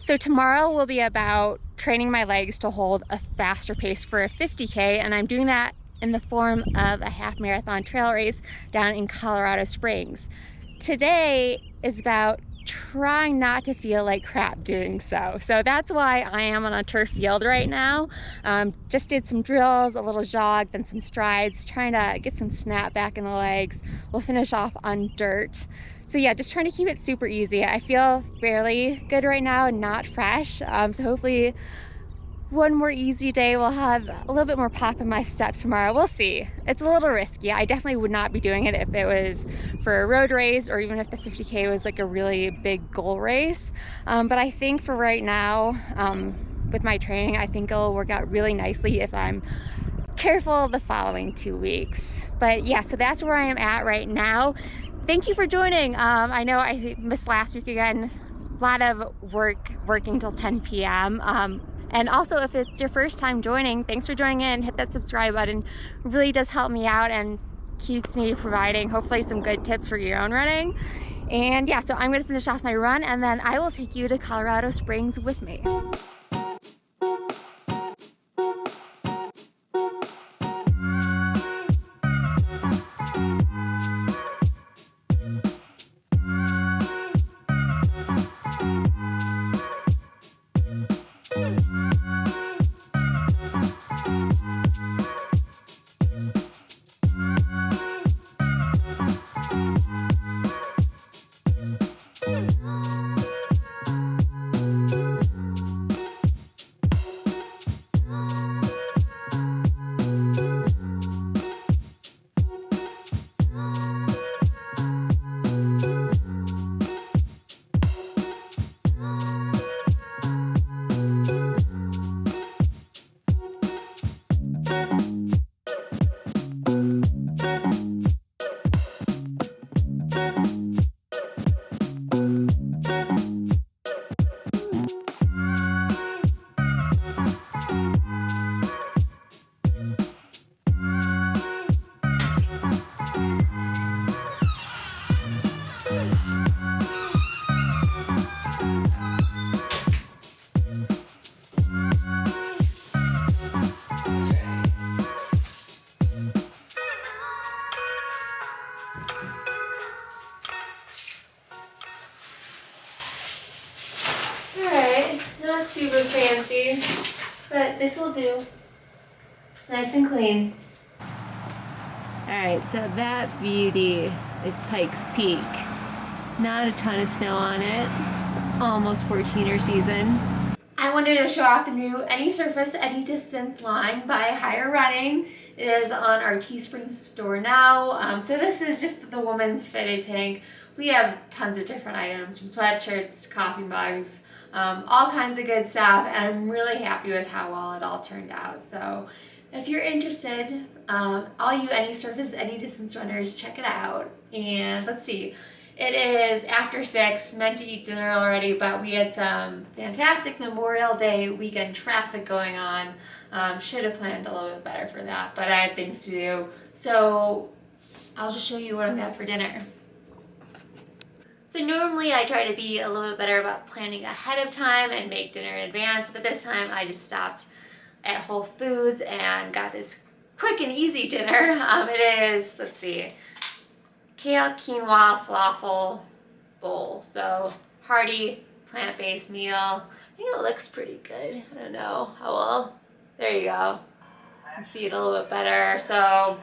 So tomorrow will be about training my legs to hold a faster pace for a 50K, and I'm doing that in the form of a half marathon trail race down in Colorado Springs. Today is about trying not to feel like crap doing so. So that's why I am on a turf field right now. Just did some drills, a little jog, then some strides, trying to get some snap back in the legs. We'll finish off on dirt. So yeah, just trying to keep it super easy. I feel fairly good right now and not fresh. So hopefully one more easy day will have a little bit more pop in my step tomorrow. We'll see. It's a little risky. I definitely would not be doing it if it was for a road race or even if the 50K was like a really big goal race. But I think for right now, with my training, I think it'll work out really nicely if I'm careful the following 2 weeks. But yeah, so that's where I am at right now. Thank you for joining. I know I missed last week again. A lot of working till 10 p.m. And also, if it's your first time joining, thanks for joining in. Hit that subscribe button. It really does help me out and keeps me providing hopefully some good tips for your own running. And yeah, so I'm gonna finish off my run and then I will take you to Colorado Springs with me. Not super fancy, but this will do. Nice and clean. Alright, so that beauty is Pikes Peak. Not a ton of snow on it. It's almost 14er season. I wanted to show off the new Any Surface, Any Distance line by Higher Running. It is on our Teespring store now. So this is just the woman's fitted tank. We have tons of different items, from sweatshirts, coffee mugs, all kinds of good stuff, and I'm really happy with how well it all turned out. So if you're interested, all you Any Surface, Any Distance runners, check it out. And let's see, it is after 6, meant to eat dinner already, but we had some fantastic Memorial Day weekend traffic going on. Should have planned a little bit better for that, but I had things to do. So I'll just show you what I've got for dinner. So normally I try to be a little bit better about planning ahead of time and make dinner in advance, but this time I just stopped at Whole Foods and got this quick and easy dinner. It is, let's see, kale quinoa falafel bowl. So hearty plant-based meal. I think it looks pretty good. I don't know how well. There you go. You can see it a little bit better. So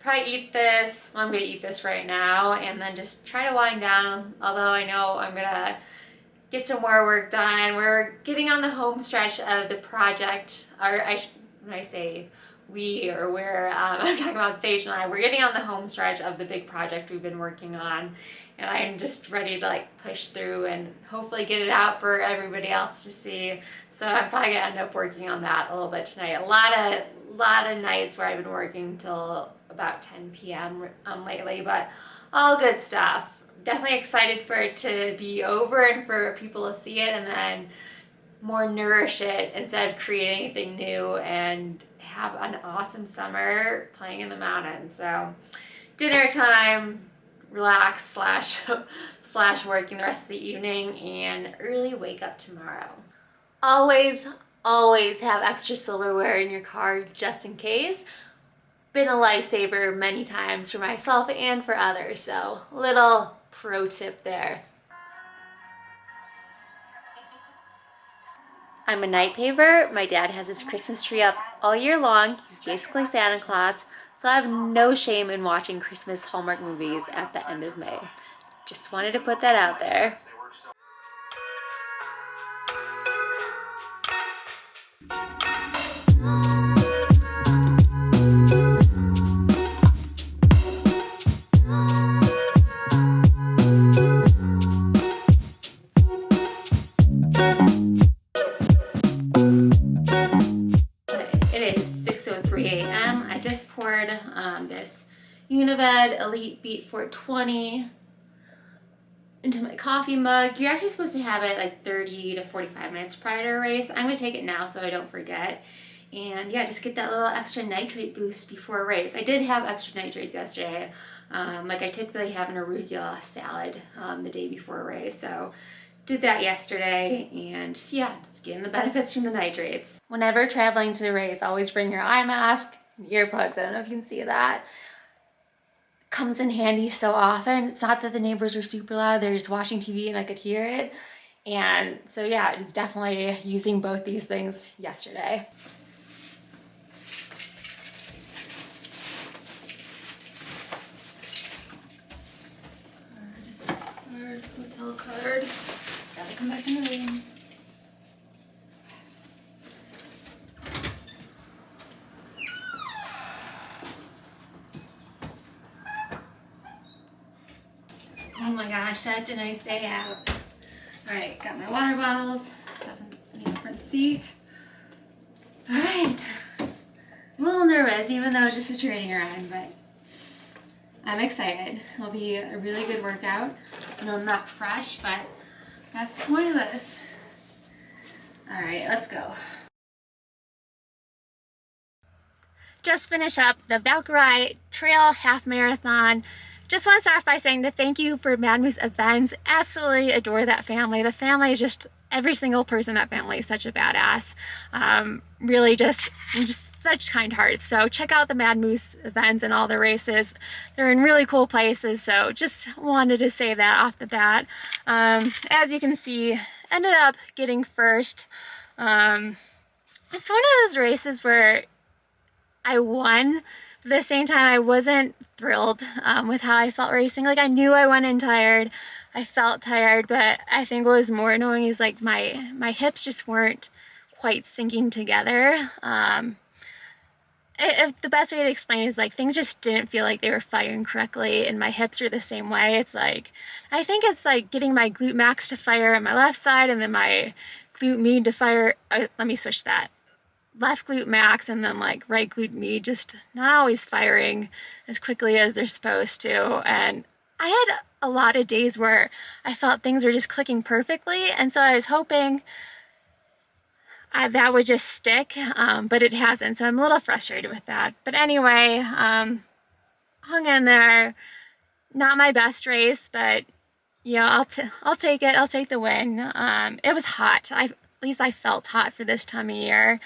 probably eat this. Well, I'm gonna eat this right now and then just try to wind down, although I know I'm gonna get some more work done. We're getting on the home stretch of the project, or when I say we or we're, I'm talking about Sage and I, we're getting on the home stretch of the big project we've been working on, and I'm just ready to like push through and hopefully get it out for everybody else to see. So I'm probably gonna end up working on that a little bit tonight. A lot of nights where I've been working till about 10 p.m. Lately, but all good stuff. Definitely excited for it to be over and for people to see it and then more nourish it instead of create anything new and have an awesome summer playing in the mountains. So dinner time, relax / / working the rest of the evening and early wake up tomorrow. Always have extra silverware in your car just in case. Been a lifesaver many times for myself and for others, so little pro tip there. I'm a night paver. My dad has his Christmas tree up all year long. He's basically Santa Claus, so I have no shame in watching Christmas Hallmark movies at the end of May. Just wanted to put that out there. It is 6:03 a.m. I just poured this Unived Elite Beat 420 into my coffee mug. You're actually supposed to have it like 30 to 45 minutes prior to a race. I'm gonna take it now so I don't forget. And yeah, just get that little extra nitrate boost before a race. I did have extra nitrates yesterday, like I typically have an arugula salad the day before a race. So did that yesterday, and yeah, just getting the benefits from the nitrates. Whenever traveling to the race, always bring your eye mask and earplugs. I don't know if you can see that. Comes in handy so often. It's not that the neighbors are super loud, they're just watching TV and I could hear it. And so yeah, it's definitely using both these things yesterday. Hotel card. Gotta come back in the room. Oh my gosh, such a nice day out. Alright, got my water bottles, stuff in the front seat. Alright. A little nervous, even though it's just a training run, but I'm excited. It'll be a really good workout. I know I'm not fresh, but that's the point of this. Alright, let's go. Just finished up the Valkyrie Trail Half Marathon. Just want to start off by saying that thank you for Mad Moose Events. Absolutely adore that family. The family is just, every single person in that family is such a badass. Really just such kind hearts. So check out the Mad Moose Events and all the races. They're in really cool places. So just wanted to say that off the bat. As you can see, ended up getting first. It's one of those races where I won. At the same time, I wasn't thrilled with how I felt racing. Like, I knew I went in tired. I felt tired, but I think what was more annoying is like my hips just weren't quite syncing together. If the best way to explain it is like things just didn't feel like they were firing correctly, and my hips are the same way. It's like, I think it's like getting my glute max to fire on my left side and then my glute med to fire. Let me switch that. Left glute max and then like right glute med just not always firing as quickly as they're supposed to. And I had a lot of days where I felt things were just clicking perfectly, and so I was hoping that would just stick, but it hasn't, so I'm a little frustrated with that. But anyway, hung in there. Not my best race, but yeah, I'll take it. I'll take the win. It was hot. At least I felt hot for this time of year.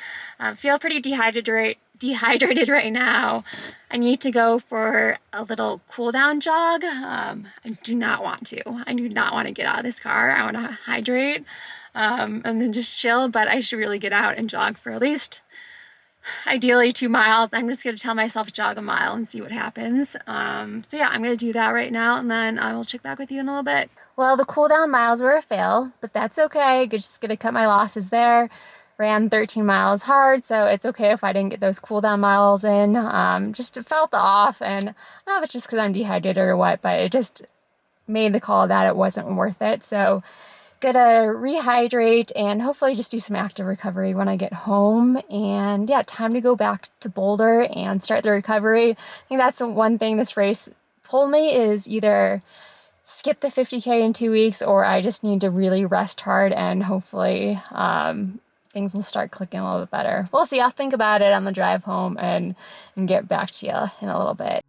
Feel pretty dehydrated right now. I need to go for a little cool down jog. I do not want to. I do not want to get out of this car. I want to hydrate and then just chill, but I should really get out and jog for at least ideally 2 miles. I'm just going to tell myself jog a mile and see what happens. So yeah, I'm going to do that right now, and then I will check back with you in a little bit. Well, the cool down miles were a fail, but that's okay. Just going to cut my losses there. Ran 13 miles hard, so it's okay if I didn't get those cool down miles in. Just felt off, and I don't know if it's just because I'm dehydrated or what, but it just made the call that it wasn't worth it. So gonna rehydrate and hopefully just do some active recovery when I get home. And yeah, time to go back to Boulder and start the recovery. I think that's the one thing this race told me is either skip the 50K in 2 weeks, or I just need to really rest hard, and hopefully things will start clicking a little bit better. We'll see. I'll think about it on the drive home and get back to you in a little bit.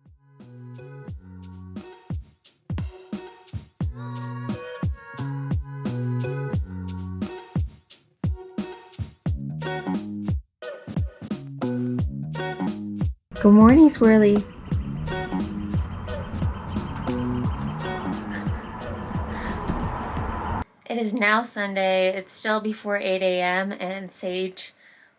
Good morning, Swirly. It is now Sunday. It's still before 8 a.m. and Sage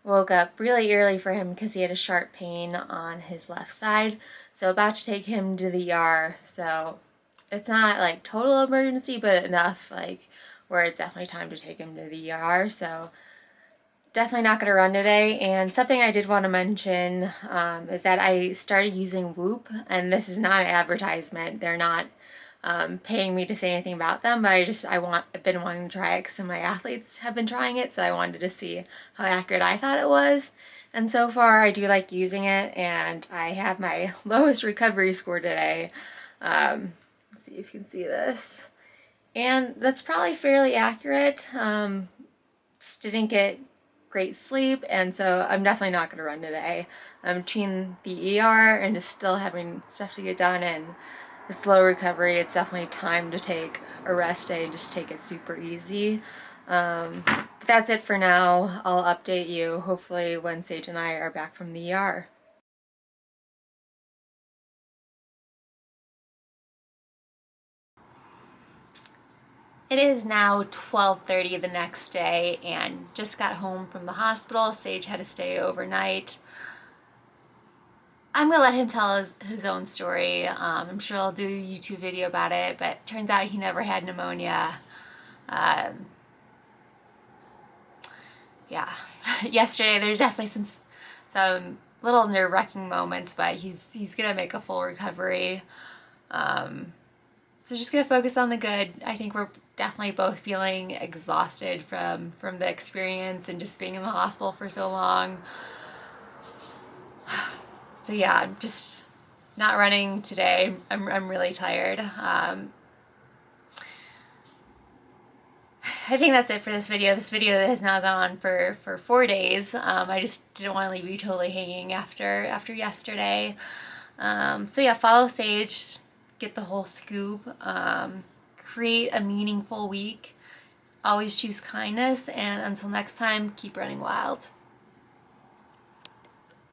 woke up really early for him because he had a sharp pain on his left side. So about to take him to the ER. So it's not like total emergency, but enough like where it's definitely time to take him to the ER. So definitely not going to run today. And something I did want to mention is that I started using Whoop, and this is not an advertisement. They're not paying me to say anything about them, but I've been wanting to try it because some of my athletes have been trying it, so I wanted to see how accurate I thought it was. And so far, I do like using it, and I have my lowest recovery score today. Let's see if you can see this. And that's probably fairly accurate. Just didn't get great sleep, and so I'm definitely not going to run today. Between the ER and just still having stuff to get done and the slow recovery, it's definitely time to take a rest day and just take it super easy. But that's it for now. I'll update you hopefully when Sage and I are back from the ER. It is now 12:30 the next day and just got home from the hospital. Sage had to stay overnight. I'm gonna let him tell his own story. I'm sure I'll do a YouTube video about it, but turns out he never had pneumonia. Yeah, yesterday there's definitely some little nerve-wracking moments, but he's gonna make a full recovery. So just gonna focus on the good. I think we're definitely both feeling exhausted from the experience and just being in the hospital for so long. So yeah, just not running today. I'm really tired. I think that's it for this video. This video has now gone on for 4 days. I just didn't want to leave you totally hanging after yesterday. So yeah, follow Sage, get the whole scoop, create a meaningful week, always choose kindness, and until next time, keep running wild.